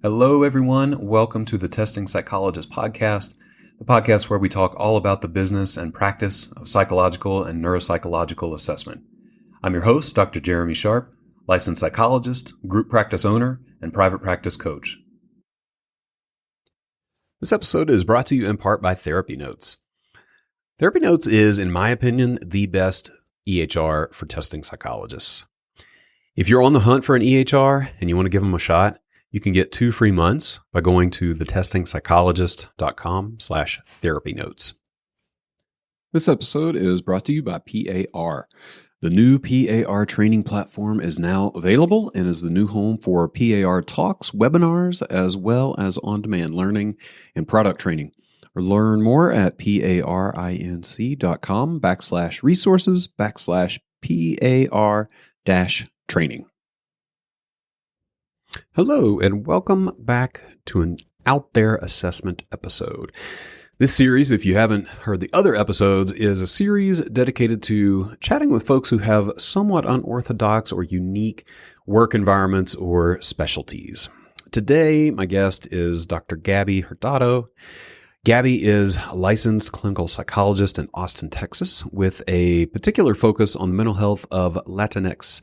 Hello, everyone. Welcome to the Testing Psychologist podcast, the podcast where we talk all about the business and practice of psychological and neuropsychological assessment. I'm your host, Dr. Jeremy Sharp, licensed psychologist, group practice owner, and private practice coach. This episode is brought to you in part by Therapy Notes. Therapy Notes is, in my opinion, the best EHR for testing psychologists. If you're on the hunt for an EHR and you want to give them a shot, you can get 2 free months by going to thetestingpsychologist.com/therapy notes. This episode is brought to you by PAR. The new PAR training platform is now available and is the new home for PAR talks, webinars, as well as on-demand learning and product training. Learn more at parinc.com/resources/PAR-training. Hello, and welcome back to an Out There Assessment episode. This series, if you haven't heard the other episodes, is a series dedicated to chatting with folks who have somewhat unorthodox or unique work environments or specialties. Today, my guest is Dr. Gabi Hurtado. Gabi is a licensed clinical psychologist in Austin, Texas, with a particular focus on the mental health of Latinx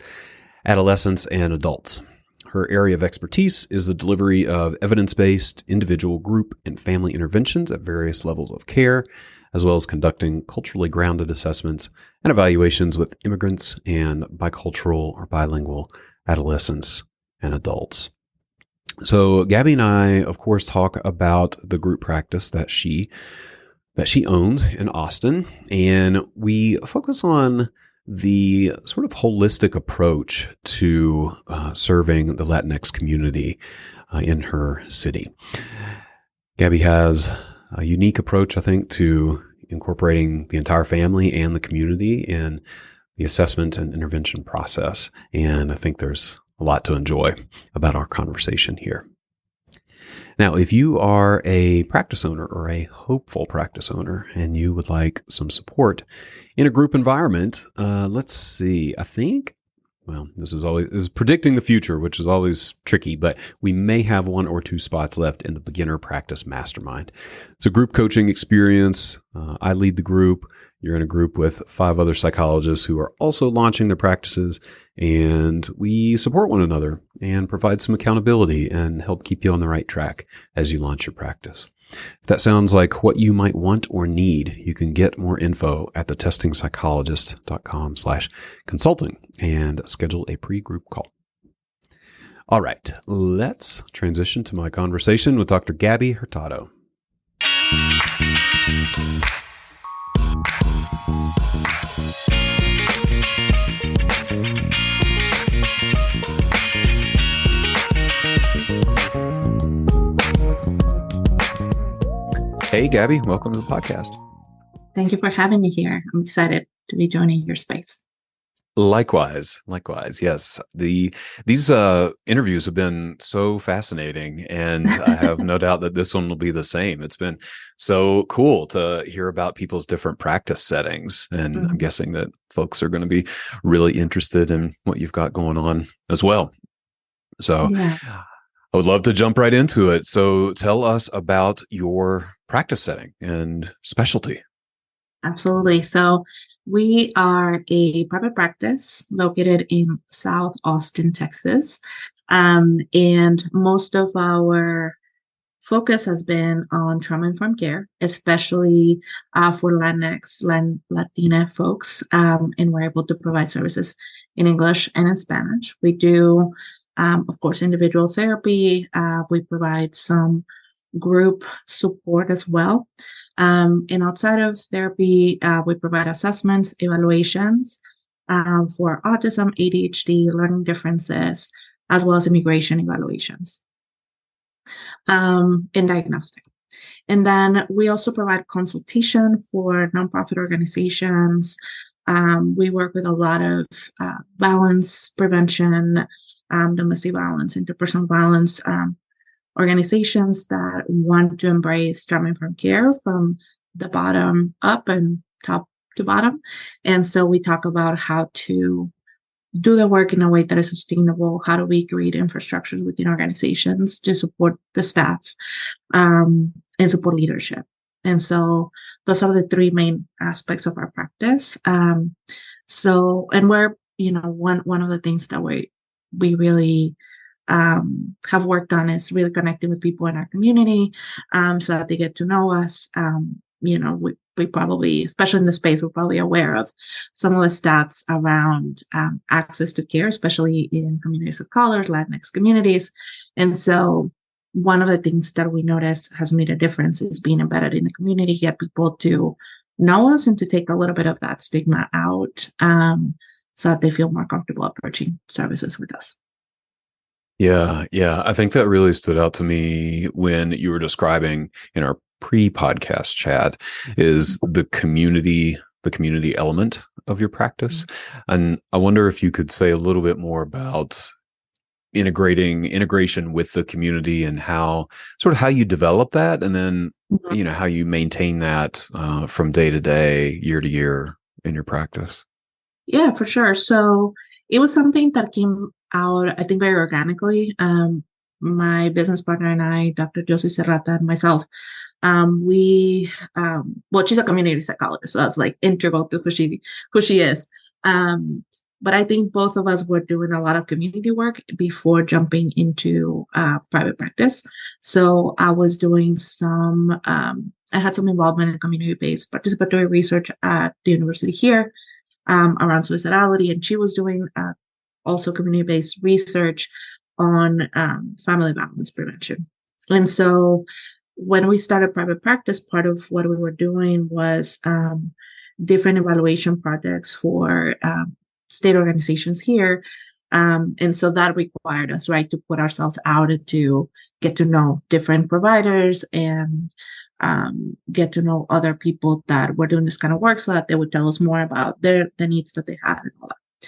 adolescents and adults. Her area of expertise is the delivery of evidence-based individual, group, and family interventions at various levels of care, as well as conducting culturally grounded assessments and evaluations with immigrants and bicultural or bilingual adolescents and adults. So Gabi and I, of course, talk about the group practice that she owns in Austin, and we focus on the sort of holistic approach to serving the Latinx community in her city. Gabi has a unique approach, I think, to incorporating the entire family and the community in the assessment and intervention process. And I think there's a lot to enjoy about our conversation here. Now, if you are a practice owner or a hopeful practice owner and you would like some support in a group environment, let's see, this is predicting the future, which is always tricky, but we may have 1 or 2 spots left in the Beginner Practice Mastermind. It's a group coaching experience. I lead the group. You're in a group with 5 other psychologists who are also launching their practices, and we support one another and provide some accountability and help keep you on the right track as you launch your practice. If that sounds like what you might want or need, you can get more info at thetestingpsychologist.com/consulting and schedule a pre-group call. All right, let's transition to my conversation with Dr. Gabi Hurtado. Hey, Gabi, welcome to the podcast. Thank you for having me here. I'm excited to be joining your space. Likewise, yes. These interviews have been so fascinating, and I have no doubt that this one will be the same. It's been so cool to hear about people's different practice settings, and I'm guessing that folks are going to be really interested in what you've got going on as well. So yeah. I would love to jump right into it. So tell us about your practice setting and specialty. Absolutely. So we are a private practice located in South Austin, Texas. And most of our focus has been on trauma-informed care, especially for Latinx, Latina folks. And we're able to provide services in English and in Spanish. We do of course, individual therapy. We provide some group support as well. And outside of therapy, we provide assessments, evaluations for autism, ADHD, learning differences, as well as immigration evaluations and diagnostic. And then we also provide consultation for nonprofit organizations. We work with a lot of violence prevention, domestic violence, interpersonal violence organizations that want to embrace trauma-informed care from the bottom up and top to bottom. And so we talk about how to do the work in a way that is sustainable? How do we create infrastructures within organizations to support the staff and support leadership? And so those are the three main aspects of our practice. And we're, one of the things that we really have worked on is really connecting with people in our community so that they get to know us. We probably, especially in the space, we're probably aware of some of the stats around access to care, especially in communities of color, Latinx communities. And so one of the things that we notice has made a difference is being embedded in the community, get people to know us and to take a little bit of that stigma out so that they feel more comfortable approaching services with us. Yeah, yeah. I think that really stood out to me when you were describing in our pre-podcast chat is the community element of your practice. And I wonder if you could say a little bit more about integration with the community and how you develop that, and then how you maintain that from day to day, year to year in your practice. Yeah, for sure. So it was something that came out, I think, very organically. My business partner and I, Dr. Josie Serrata, and myself, she's a community psychologist, so that's like integral to who she is. But I think both of us were doing a lot of community work before jumping into private practice. So I was doing I had some involvement in community-based participatory research at the university here around suicidality, and she was doing also community-based research on family violence prevention. And so when we started private practice, part of what we were doing was different evaluation projects for state organizations here. And so that required us, right, to put ourselves out and to get to know different providers and get to know other people that were doing this kind of work so that they would tell us more about the needs that they had and all that.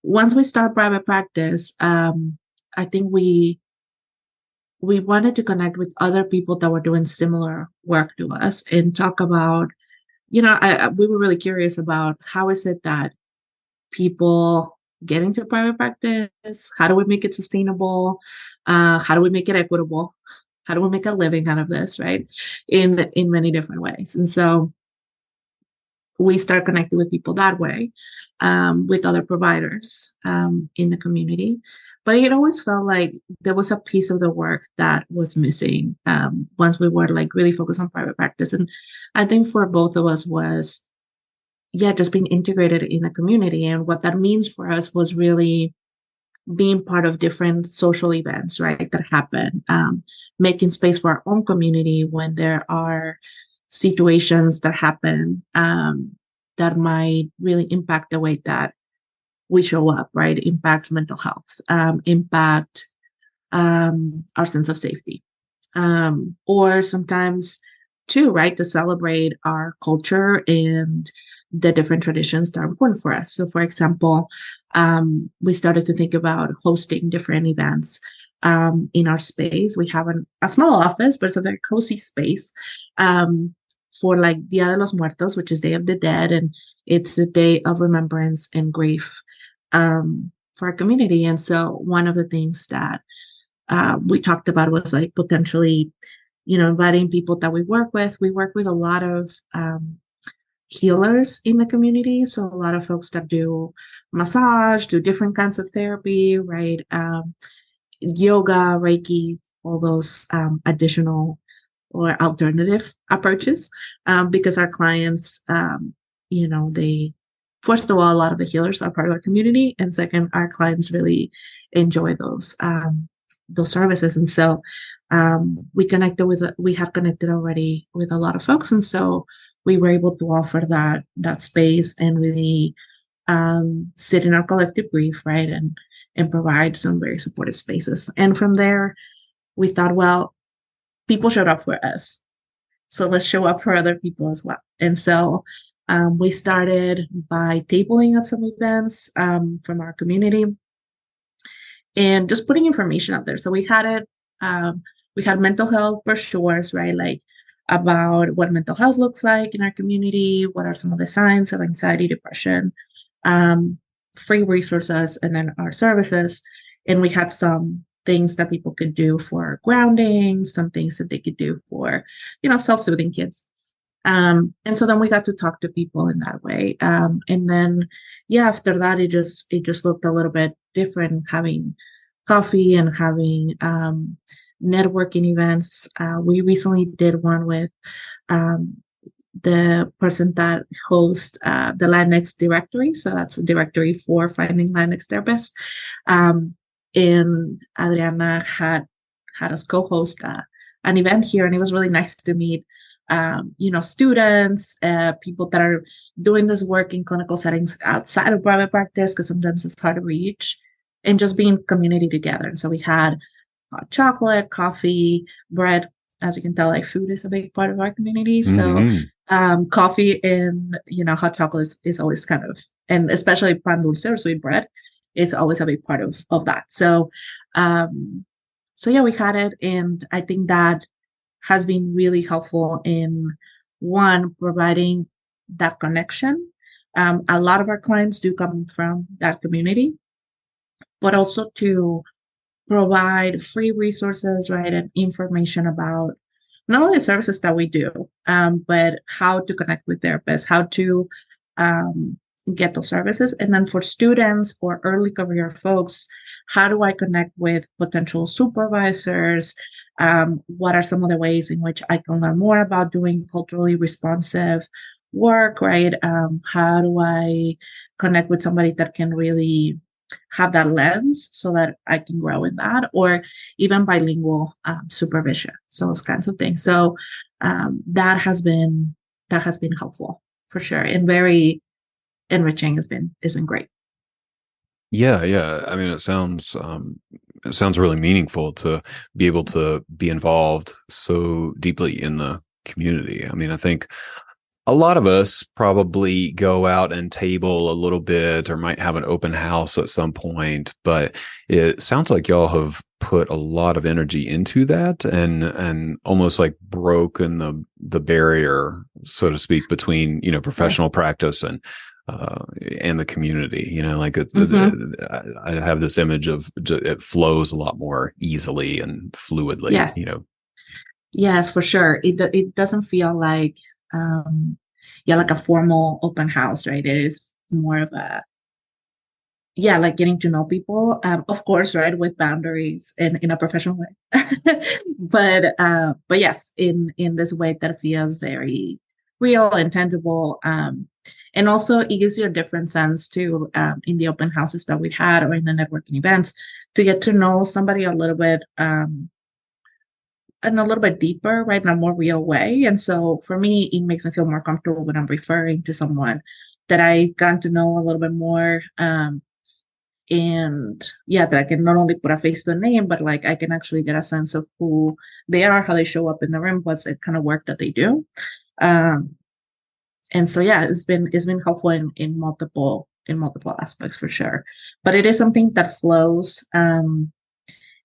Once we start private practice, I think we wanted to connect with other people that were doing similar work to us and talk about, we were really curious about how is it that people get into private practice? How do we make it sustainable? How do we make it equitable? How do we make a living out of this, right? In many different ways. And so we start connecting with people that way, with other providers in the community. But it always felt like there was a piece of the work that was missing once we were like really focused on private practice. And I think for both of us was, just being integrated in the community. And what that means for us was really being part of different social events, right, that happen, making space for our own community when there are situations that happen that might really impact the way that we show up, right, impact mental health, impact our sense of safety, or sometimes too, right, to celebrate our culture and the different traditions that are important for us. So, for example, we started to think about hosting different events in our space. We have a small office, but it's a very cozy space for like Dia de los Muertos, which is Day of the Dead, and it's the day of remembrance and grief for our community. And so one of the things that we talked about was like potentially, inviting people that we work with. We work with a lot of healers in the community. So a lot of folks that do massage, do different kinds of therapy, right? Yoga, Reiki, all those additional or alternative approaches, because our clients, they, first of all, a lot of the healers are part of our community. And second, our clients really enjoy those services. And so we have connected already with a lot of folks. And so we were able to offer that space and really sit in our collective grief, right, and provide some very supportive spaces. And from there, we thought, well, people showed up for us, so let's show up for other people as well. And so we started by tabling at some events from our community and just putting information out there. So we had mental health brochures, right, like about what mental health looks like in our community, what are some of the signs of anxiety, depression, free resources and then our services. And we had some things that people could do for grounding, some things that they could do for, self-soothing kids. And so then we got to talk to people in that way. And then, yeah, after that, it just looked a little bit different, having coffee and having networking events. We recently did one with um, the person that hosts the Latinx directory. So that's a directory for finding Latinx therapists. And Adriana had us co-host an event here, and it was really nice to meet students, people that are doing this work in clinical settings outside of private practice, because sometimes it's hard to reach, and just being community together. And so we had hot chocolate, coffee, bread. As you can tell, like, food is a big part of our community. So coffee and hot chocolate is always kind of, and especially pan dulce or sweet bread, is always a big part of that. So yeah, we had it, and I think that has been really helpful in, one, providing that connection. A lot of our clients do come from that community, but also to provide free resources, right, and information about not only the services that we do, but how to connect with therapists, how to get those services. And then for students or early career folks, how do I connect with potential supervisors? What are some of the ways in which I can learn more about doing culturally responsive work, right? How do I connect with somebody that can really have that lens so that I can grow in that, or even bilingual supervision, so those kinds of things. So that has been helpful for sure, and very enriching. Has been great. Yeah, yeah. I mean, it sounds really meaningful to be able to be involved so deeply in the community. I mean, I think a lot of us probably go out and table a little bit or might have an open house at some point, but it sounds like y'all have put a lot of energy into that and almost like broken the barrier, so to speak, between, professional practice and the community. Like I have this image of it flows a lot more easily and fluidly. Yes. Yes, for sure. It doesn't feel like like a formal open house, right? It is more of a, like getting to know people, of course, right, with boundaries and in a professional way. But yes, in this way that feels very real and tangible. And also it gives you a different sense too, in the open houses that we had or in the networking events, to get to know somebody a little bit and a little bit deeper, right, in a more real way. And so for me, it makes me feel more comfortable when I'm referring to someone that I got to know a little bit more. And that I can not only put a face to the name, but like I can actually get a sense of who they are, how they show up in the room, what's the kind of work that they do. And so it's been helpful in multiple aspects for sure. But it is something that flows, and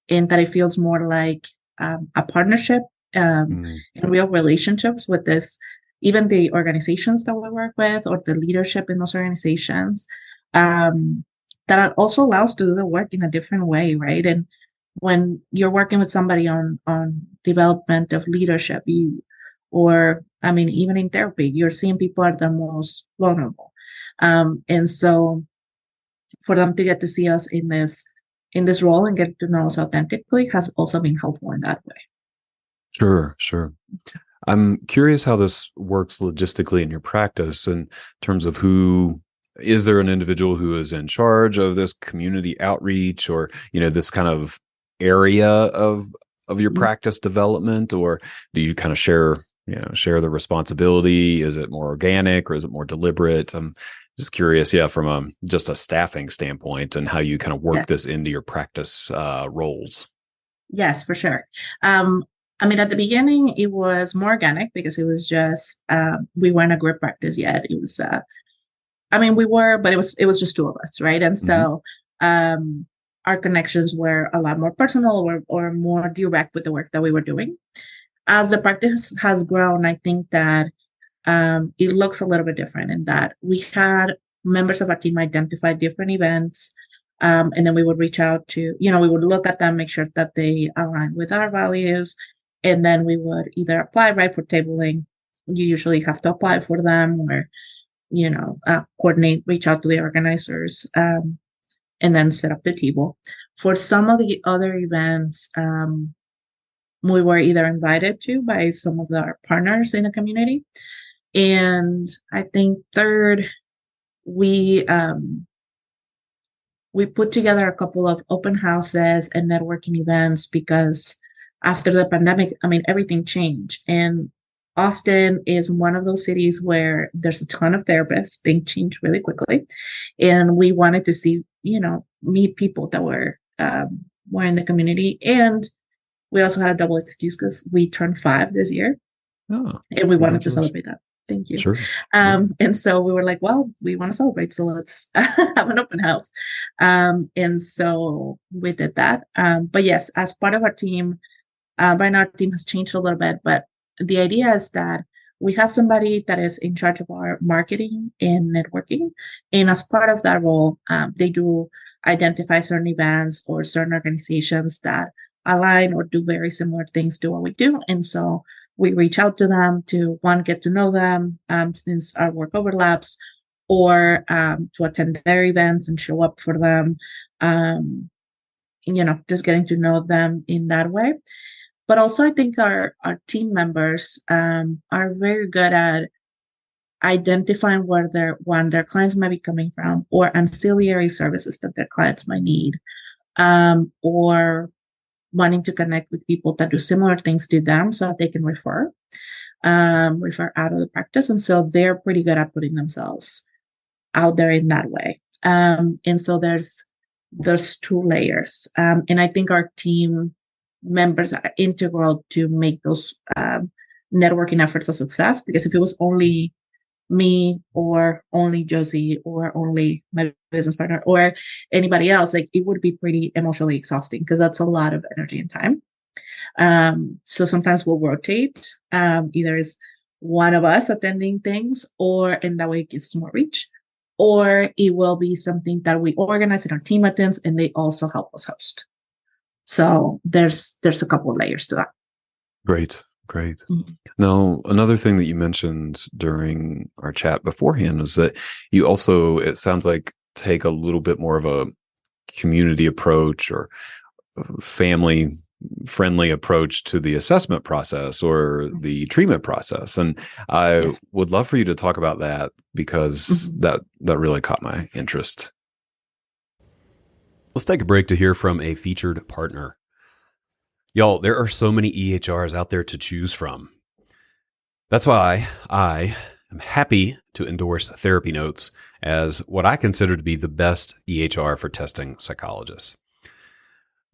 that it feels more like a partnership, and real relationships with this, even the organizations that we work with or the leadership in those organizations, that also allows to do the work in a different way, right? And when you're working with somebody on development of leadership, even in therapy, you're seeing people are the most vulnerable, and so for them to get to see us in this role and get to know us authentically has also been helpful in that way. Sure. I'm curious how this works logistically in your practice in terms of is there an individual who is in charge of this community outreach or, this kind of area of your practice development, or do you kind of share the responsibility? Is it more organic or is it more deliberate? I'm just curious, from just a staffing standpoint and how you kind of work this into your practice roles. Yes, for sure. At the beginning, it was more organic because it was just, we weren't a group practice yet. It was, we were, but it was just two of us, right? And so our connections were a lot more personal or more direct with the work that we were doing. As the practice has grown, I think that it looks a little bit different in that we had members of our team identify different events. And then we would reach out to, we would look at them, make sure that they align with our values. And then we would either apply, right, for tabling. You usually have to apply for them, or, coordinate, reach out to the organizers, and then set up the table. For some of the other events, we were either invited to by some of our partners in the community. And I think third, we put together a couple of open houses and networking events, because after the pandemic, everything changed. And Austin is one of those cities where there's a ton of therapists. Things change really quickly. And we wanted to see, meet people that were in the community. And we also had a double excuse because we turned 5 this year. Oh, and we wanted to celebrate that. Thank you. Sure. And so we were like, well, we want to celebrate, so let's have an open house. And so we did that. But yes, as part of our team, right now our team has changed a little bit, but the idea is that we have somebody that is in charge of our marketing and networking. And as part of that role, they do identify certain events or certain organizations that align or do very similar things to what we do. And so we reach out to them to, one, get to know them, since our work overlaps, or to attend their events and show up for them, just getting to know them in that way. But also I think our team members are very good at identifying where their clients might be coming from, or ancillary services that their clients might need, or wanting to connect with people that do similar things to them so that they can refer out of the practice. And so they're pretty good at putting themselves out there in that way. And so there's 2 layers. And I think our team members are integral to make those networking efforts a success, because if it was only me or only Josie or only my business partner or anybody else, like, it would be pretty emotionally exhausting, because that's a lot of energy and time. So sometimes we'll rotate, either is one of us attending things, or in that way it gives us more reach, or it will be something that we organize and our team attends and they also help us host. So there's a couple of layers to that. Great. Mm-hmm. Now, another thing that you mentioned during our chat beforehand is that you also, it sounds like, take a little bit more of a community approach or family friendly approach to the assessment process or the treatment process. And I would love for you to talk about that, because that really caught my interest. Let's take a break to hear from a featured partner. Y'all, there are so many EHRs out there to choose from. That's why I am happy to endorse Therapy Notes as what I consider to be the best EHR for testing psychologists.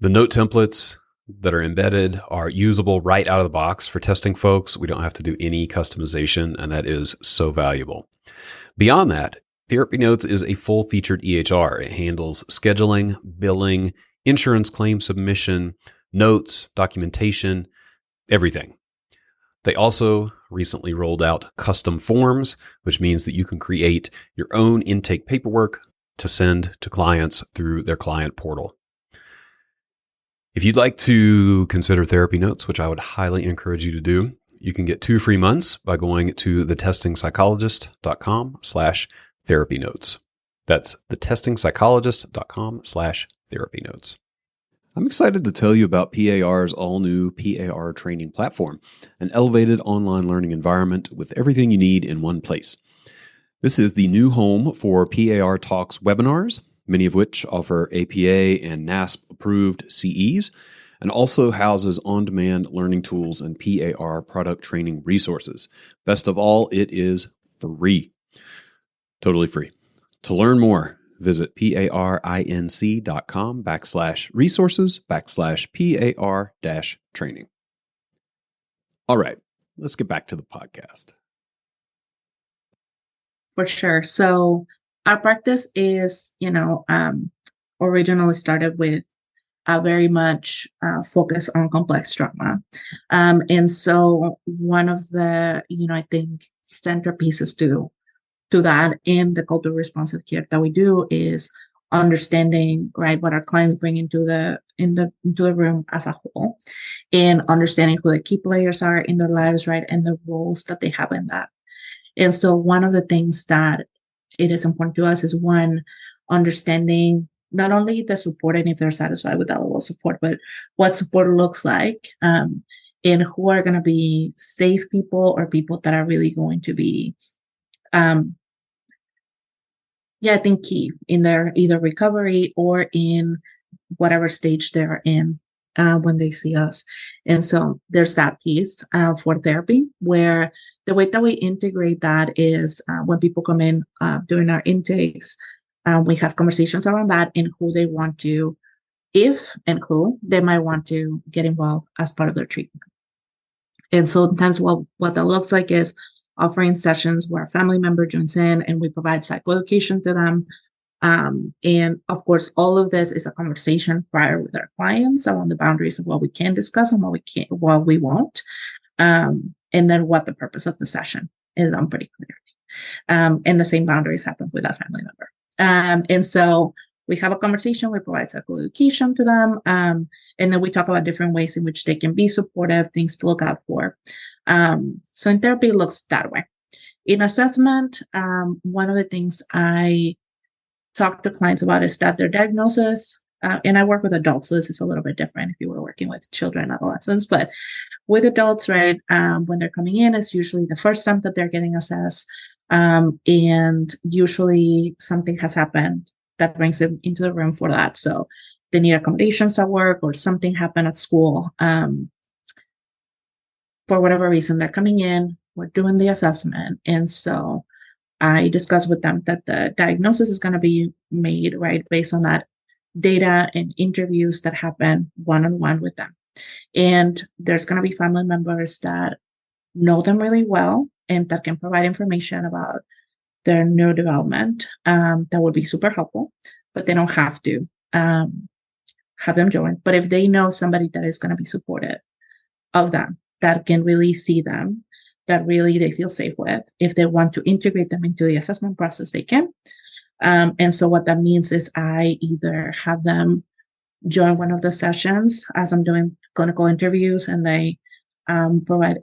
The note templates that are embedded are usable right out of the box for testing folks. We don't have to do any customization, and that is so valuable. Beyond that, Therapy Notes is a full-featured EHR. It handles scheduling, billing, insurance claim submission, notes, documentation, everything. They also recently rolled out custom forms, which means that you can create your own intake paperwork to send to clients through their client portal. If you'd like to consider Therapy Notes, which I would highly encourage you to do, you can get 2 free months by going to thetestingpsychologist.com/therapy notes. That's thetestingpsychologist.com/therapy notes. I'm excited to tell you about PAR's all-new PAR training platform, an elevated online learning environment with everything you need in one place. This is the new home for PAR Talks webinars, many of which offer APA and NASP-approved CEs, and also houses on-demand learning tools and PAR product training resources. Best of all, it is free. Totally free. To learn more, visit parinc.com/resources/PAR-training. All right, let's get back to the podcast. For sure. So our practice is, originally started with a very much focus on complex trauma. And so one of the, I think, centerpieces to to that. And the culturally responsive care that we do is understanding, right, what our clients bring into the room as a whole, and understanding who the key players are in their lives, right, and the roles that they have in that. And so one of the things that it is important to us is, one, understanding not only the support and if they're satisfied with that level of support, but what support looks like, and who are going to be safe people or people that are really going to be, I think, key in their either recovery or in whatever stage they're in when they see us. And so there's that piece for therapy, where the way that we integrate that is when people come in during our intakes, we have conversations around that and who they want to, if and who they might want to get involved as part of their treatment. And so sometimes what that looks like is offering sessions where a family member joins in and we provide psychoeducation to them. And of course, all of this is a conversation prior with our clients around the boundaries of what we can discuss and what we won't. And then what the purpose of the session is done pretty clearly. And the same boundaries happen with that family member. And so we have a conversation, we provide psychoeducation to them, and then we talk about different ways in which they can be supportive, things to look out for. So in therapy, it looks that way. In assessment, one of the things I talk to clients about is that their diagnosis, and I work with adults, so this is a little bit different if you were working with children and adolescents, but with adults, right, when they're coming in, it's usually the first time that they're getting assessed, and usually something has happened that brings them into the room for that. So they need accommodations at work or something happened at school. For whatever reason, they're coming in, we're doing the assessment. And so I discuss with them that the diagnosis is going to be made, right, based on that data and interviews that happen one-on-one with them. And there's going to be family members that know them really well and that can provide information about their neurodevelopment that would be super helpful, but they don't have to have them join. But if they know somebody that is going to be supportive of them, that can really see them, that really they feel safe with, if they want to integrate them into the assessment process, they can. And so what that means is I either have them join one of the sessions as I'm doing clinical interviews and they provide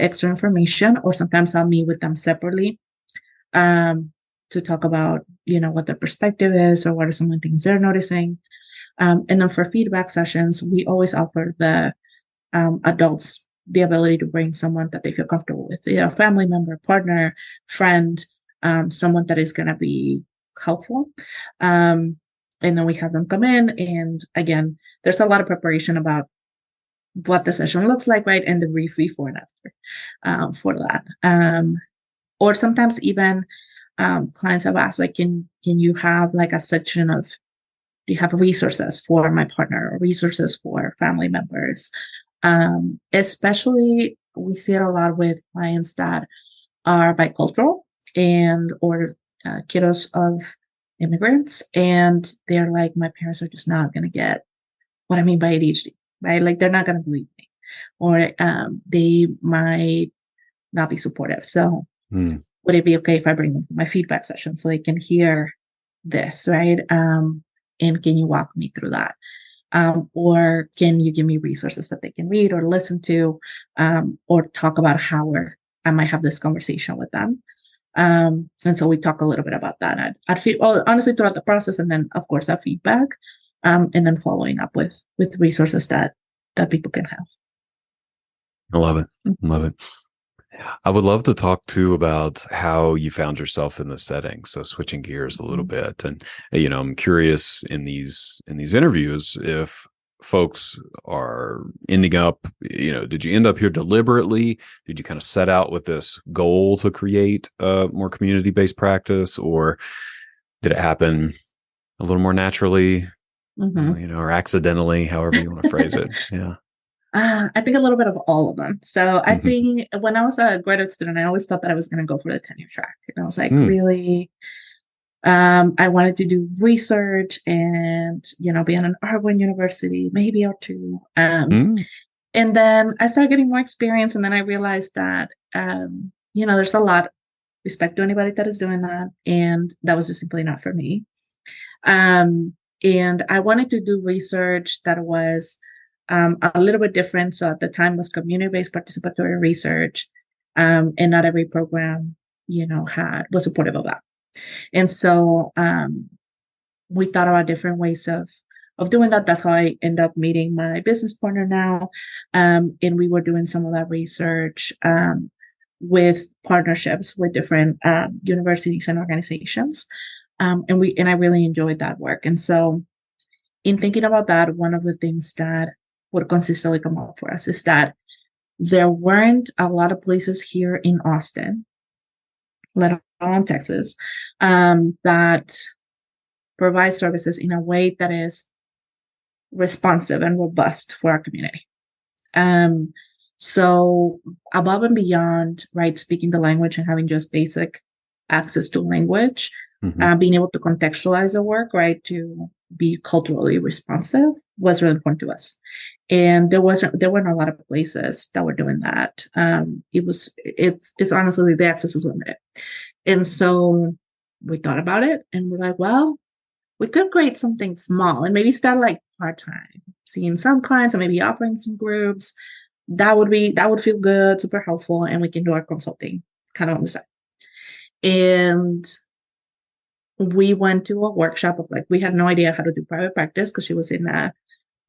extra information, or sometimes I'll meet with them separately to talk about, what their perspective is or what are some of the things they're noticing. And then for feedback sessions, we always offer the adults the ability to bring someone that they feel comfortable with, a family member, partner, friend, someone that is going to be helpful. And then we have them come in. And again, there's a lot of preparation about what the session looks like, right? And the brief before and after for that. Or sometimes even clients have asked, like, can you have like a section of, do you have resources for my partner or resources for family members? Especially we see it a lot with clients that are bicultural and or kiddos of immigrants, and they're like, my parents are just not going to get what I mean by ADHD, right? Like they're not going to believe me, or they might not be supportive. So would it be okay if I bring them to my feedback session so they can hear this, right? And can you walk me through that? Or can you give me resources that they can read or listen to, or talk about how I might have this conversation with them. And so we talk a little bit about that. I'd feel, honestly, throughout the process, and then of course our feedback, and then following up with resources that people can have. I love it. Love it. I would love to talk too about how you found yourself in this setting. So switching gears a little bit, and I'm curious in these interviews if folks are ending up, did you end up here deliberately? Did you kind of set out with this goal to create a more community-based practice, or did it happen a little more naturally, or accidentally, however you want to phrase it? Yeah. I think a little bit of all of them. So I think when I was a graduate student, I always thought that I was going to go for the tenure track. And I was like, really, I wanted to do research and, be in an urban university, maybe or two. And then I started getting more experience. And then I realized that, there's a lot respect to anybody that is doing that. And that was just simply not for me. Um, and I wanted to do research that was a little bit different. So at the time was community-based participatory research. And not every program, was supportive of that. And so we thought about different ways of doing that. That's how I end up meeting my business partner now. And we were doing some of that research with partnerships with different universities and organizations. And I really enjoyed that work. And so in thinking about that, one of the things that would consistently come up for us is that there weren't a lot of places here in Austin, let alone Texas, that provide services in a way that is responsive and robust for our community. Um, so above and beyond, right, speaking the language and having just basic access to language, being able to contextualize the work, right, to be culturally responsive was really important to us. And there weren't a lot of places that were doing that. It's honestly, the access is limited. And so we thought about it and we're like, well, we could create something small and maybe start like part-time, seeing some clients and maybe offering some groups. That would feel good, super helpful, and we can do our consulting kind of on the side. And we went to a workshop of we had no idea how to do private practice because she was in a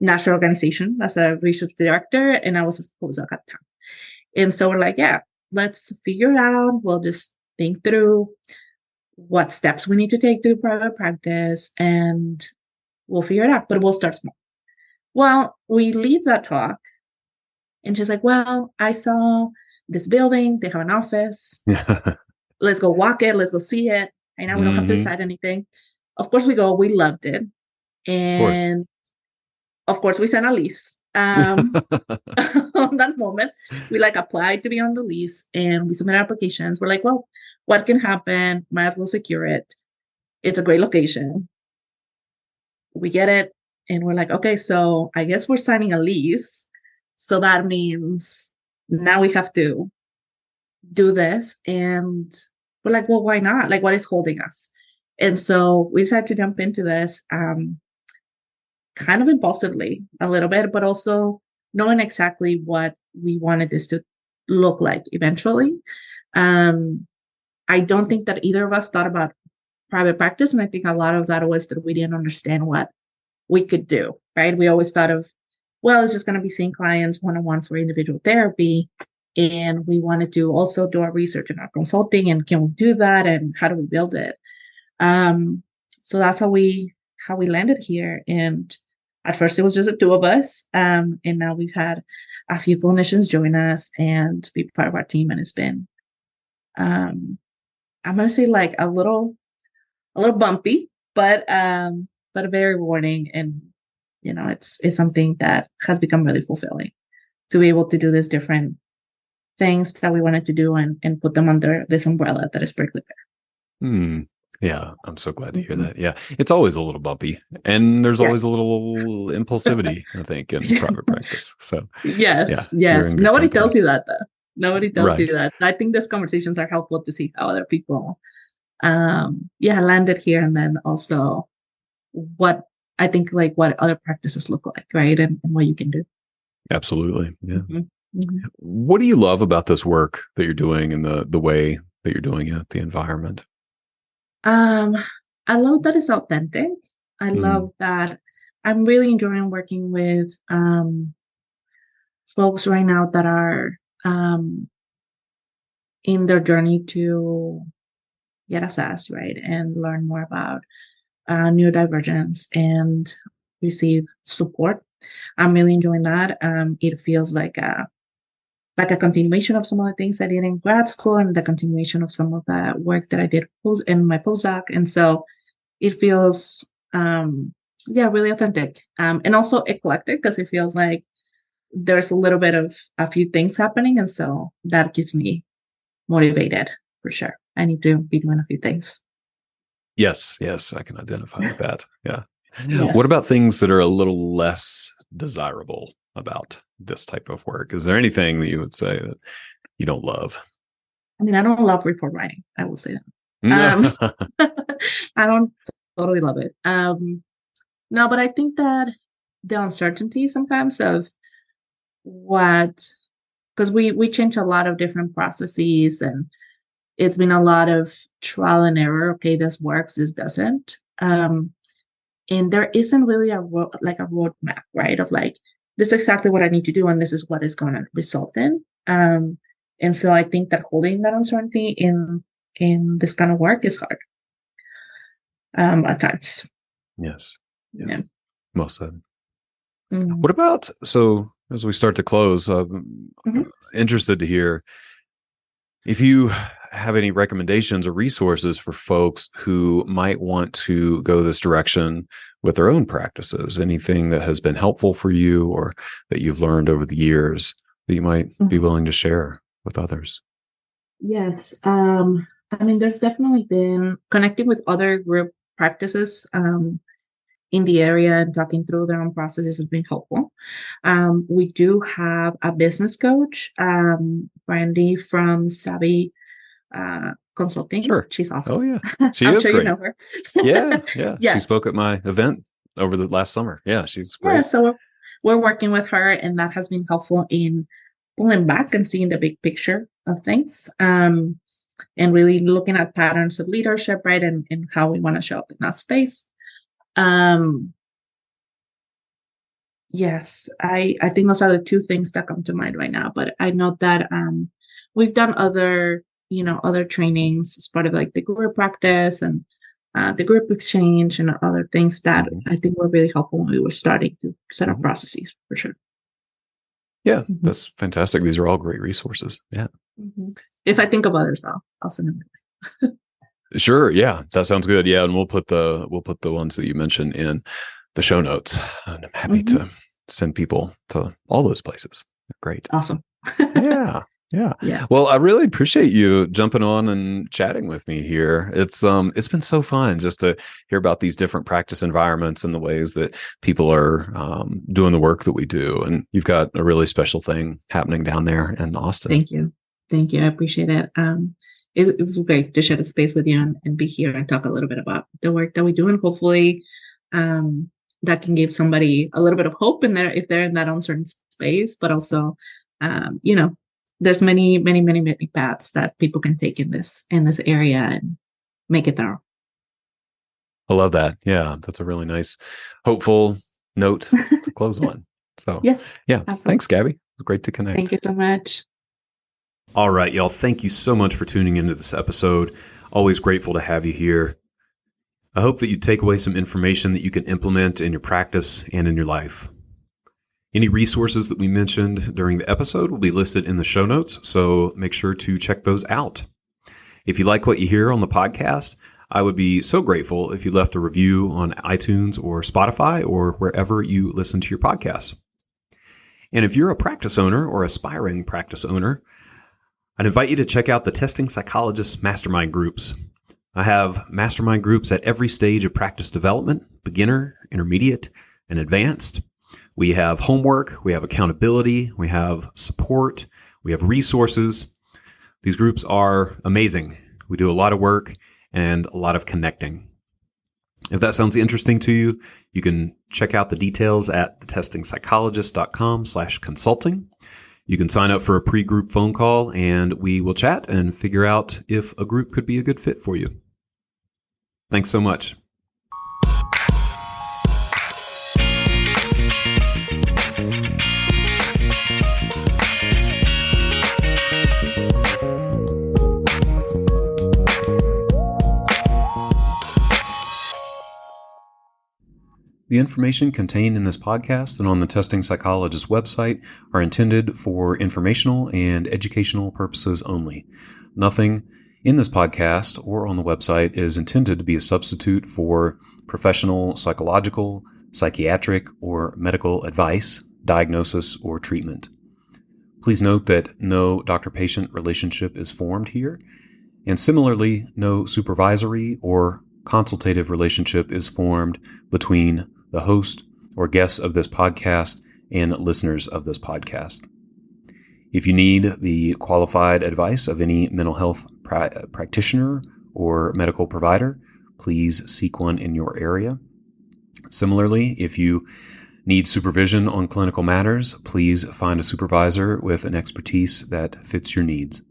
national organization as a research director, and I was a postdoc at the time. And so we're like, yeah, let's figure it out. We'll just think through what steps we need to take to do private practice, and we'll figure it out, but we'll start small. Well, we leave that talk, and she's like, well, I saw this building. They have an office. Let's go walk it. Let's go see it. Right now, we don't have to decide anything. Of course, we go. We loved it. And of course, we signed a lease. On that moment, we applied to be on the lease and we submitted applications. We're like, well, what can happen? Might as well secure it. It's a great location. We get it. And we're like, okay, so I guess we're signing a lease. So that means now we have to do this. And we're like, well, why not? What is holding us? And so we decided to jump into this kind of impulsively a little bit, but also knowing exactly what we wanted this to look like eventually. I don't think that either of us thought about private practice. And I think a lot of that was that we didn't understand what we could do, right? We always thought of, well, it's just going to be seeing clients one-on-one for individual therapy. And we wanted to also do our research and our consulting, and can we do that? And how do we build it? So that's how we landed here. And at first it was just the two of us. And now we've had a few clinicians join us and be part of our team. And it's been, I'm going to say a little bumpy, but very rewarding. And, it's something that has become really fulfilling to be able to do these different things that we wanted to do and put them under this umbrella that is Berkeley Fair. Yeah, I'm so glad to hear that. Yeah, it's always a little bumpy, and there's always a little impulsivity, I think, in private practice. So yes. Nobody tells you that, though. Nobody tells you that. So I think these conversations are helpful to see how other people, landed here, and then also what I think what other practices look like, right, and what you can do. Absolutely, yeah. What do you love about this work that you're doing and the way that you're doing it, the environment? I love that it's authentic. I love that I'm really enjoying working with folks right now that are in their journey to get assessed, right, and learn more about neurodivergence and receive support. I'm really enjoying that. It feels like a continuation of some of the things I did in grad school and the continuation of some of the work that I did in my postdoc. And so it feels, really authentic, and also eclectic, because it feels like there's a little bit of a few things happening. And so that keeps me motivated for sure. I need to be doing a few things. Yes, I can identify with that. Yeah. Yes. What about things that are a little less desirable about this type of work? Is there anything that you would say that you don't love? I mean, I don't love report writing. I will say No. that. I don't totally love it. No, but I think that the uncertainty sometimes of what, because we change a lot of different processes, and it's been a lot of trial and error. Okay, this works, this doesn't. And there isn't really like a roadmap, right? Of like, this is exactly what I need to do, and this is what it's going to result in. And so I think that holding that uncertainty in this kind of work is hard at times. Yes. Yeah. Most of it. Mhm. What about, so as we start to close, Mhm. interested to hear if you have any recommendations or resources for folks who might want to go this direction with their own practices, anything that has been helpful for you or that you've learned over the years that you might be willing to share with others. Yes. I mean, there's definitely been connecting with other group practices in the area and talking through their own processes has been helpful. We do have a business coach, Brandy from Savvy Consulting. Sure. She's awesome. Oh, yeah. She I'm is sure you great. know her. Yeah. Yeah. She Yes. spoke at my event over the last summer. Yeah. She's Yeah. great. So we're working with her, and that has been helpful in pulling back and seeing the big picture of things. And really looking at patterns of leadership, right? And how we want to show up in that space. Yes, I think those are the two things that come to mind right now. But I know that we've done other trainings as part of like the group practice and the group exchange and other things that I think were really helpful when we were starting to set up processes for sure. Yeah, that's fantastic. These are all great resources. Yeah. If I think of others, I'll send them. Sure. Yeah, that sounds good. Yeah, and we'll put the ones that you mentioned in the show notes. And I'm happy to send people to all those places. Great. Awesome. Yeah. Yeah. Well, I really appreciate you jumping on and chatting with me here. It's been so fun just to hear about these different practice environments and the ways that people are doing the work that we do. And you've got a really special thing happening down there in Austin. Thank you. I appreciate it. It was great to share the space with you and be here and talk a little bit about the work that we do, and hopefully that can give somebody a little bit of hope in there if they're in that uncertain space, but also there's many paths that people can take in this area and make it their own. I love that. Yeah, that's a really nice, hopeful note to close on. So yeah, absolutely. Thanks, Gabi. It was great to connect. Thank you so much. All right, y'all. Thank you so much for tuning into this episode. Always grateful to have you here. I hope that you take away some information that you can implement in your practice and in your life. Any resources that we mentioned during the episode will be listed in the show notes, so make sure to check those out. If you like what you hear on the podcast, I would be so grateful if you left a review on iTunes or Spotify or wherever you listen to your podcasts. And if you're a practice owner or aspiring practice owner, I'd invite you to check out the Testing Psychologist mastermind groups. I have mastermind groups at every stage of practice development, beginner, intermediate, and advanced. We have homework, we have accountability, we have support, we have resources. These groups are amazing. We do a lot of work and a lot of connecting. If that sounds interesting to you, you can check out the details at thetestingpsychologist.com/consulting. You can sign up for a pre-group phone call and we will chat and figure out if a group could be a good fit for you. Thanks so much. The information contained in this podcast and on the Testing Psychologist website are intended for informational and educational purposes only. Nothing in this podcast or on the website is intended to be a substitute for professional psychological, psychiatric, or medical advice, diagnosis, or treatment. Please note that no doctor-patient relationship is formed here, and similarly, no supervisory or consultative relationship is formed between the host or guests of this podcast and listeners of this podcast. If you need the qualified advice of any mental health practitioner or medical provider, please seek one in your area. Similarly, if you need supervision on clinical matters, please find a supervisor with an expertise that fits your needs.